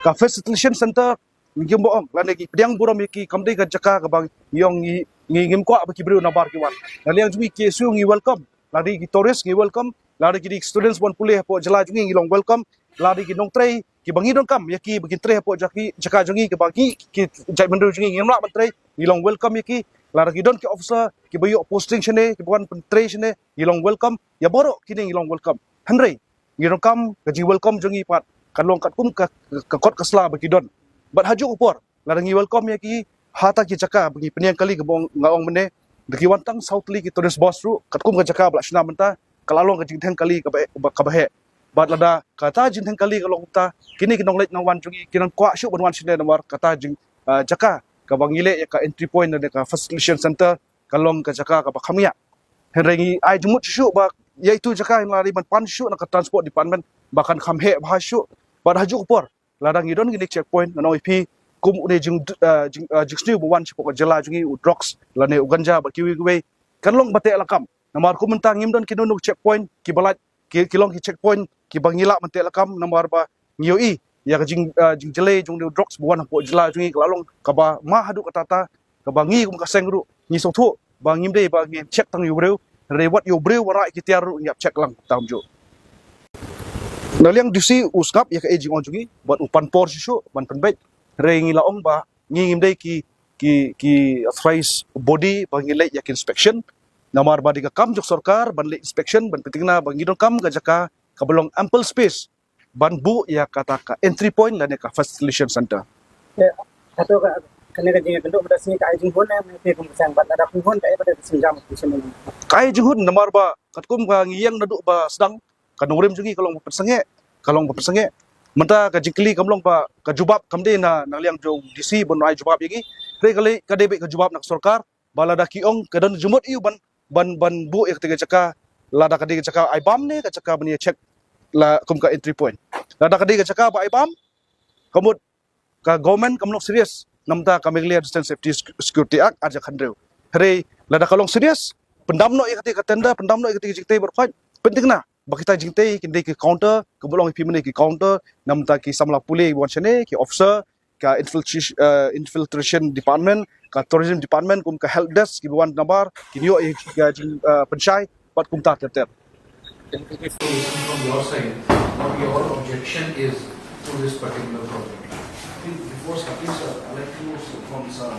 ka facilitation center ngim boong lan gi pediang buram ki kamdei ka jaka ka bang yong ngi ngim ko abaki bru na bar ki wan liang jui ki su ngi welcome lari ki tourist ngi welcome lari ki students bon pulih po jala jungi ngi long welcome lari ki nong trei ki bangi don kam yaki bagi trei po jaka jungi ki bagi ki jai mendu jungi ngi mla ban trei ngi long welcome yaki lari ki don ki officer ki bayu posting shene ki bukan pentrei shene ngi long welcome ya borok kini ngi long welcome hanrei ngi long kam ka ji welcome jungi pat kalong kat kum ka kot kasla bagi don bat haju upor larangi welcome ya ki hata ki jaka bagi peniang kali ke bong ngaong mene deki wantang southly ki tourist boss ru kat kum ka jaka bla shna menta kalalong ka jingtheng kali ka bahe bat lada kata jingtheng kali kalong ta kini kinong let nang wan jungi kinang kwa shu ban wan shine namar kata jing jaka ka bangile ya ka entry point na ka facilitation center kalong ka jaka ka bakhamia henrengi ai jumut shu ba yaitu jaka yang lari ban pan shu na ka transport department bahkan khamhe bahashu bat haju upor ladang idon gini checkpoint no ip kum une jing sniu buwan chipok jala jungi udrox lane uganja bakiwi gwe kanlong bate lakam namar kum mentang ngim don kinunu checkpoint ki balat kilong ki checkpoint ki bangila mate lakam namar ba ngioi ya jing jele jung udrox buwan po jala jungi lalong kaba ma hadu katata kabangi kum kaseng ru ngi sothu bangim de ba ngi check tang yubreu rewat yubreu wara ki tiaru nyap check lang tamjo naliang dusi usngap ya ka ejing on jungi buat upan por sisu ban penbet rengi laong ba ngingim dei ki authorized body bangile yak inspection namar ba diga kam jok sarkar ban le inspection ban pentingna bangi don kam gajaka kabelong ample space ban bu ya kata ka entry point lane ka facilitation center ya atau kena ka jinga bentuk pada sini ka ejing hon me pe kum sang bat ada pun hon ka pada sinjam kusen kai jing hun namar ba katkum ka ngiyang nadu ba sedang kanurem jungi kalong persenge menta ka jingkli kamlong pa ka jubab kamde na liang jong DC bon ai jubab yagi re kali ka debe ka jubab nak sarkar bala da kiong ka dan jumut iu ban bu ek tega caka lada ka de caka ai bam ne ka caka bani check la kum ka entry point lada ka de caka ba ai bam kamut ka government kamlong serious namta ka meglia distance safety security act aja khandreu re lada kalong serious pendamno ek ka tenda pendamno ek jingte berkhaj pentingna bakita jingte kinde ki counter kebulong pimene ki counter namta ki samla pule bon chene ki officer ka infiltration department ka tourism department kum ka help desk ki buan nabar ki yo ka penchai pat kum ta ter from your side what your objection is to this particular project. I think before starting sir I like to know from sir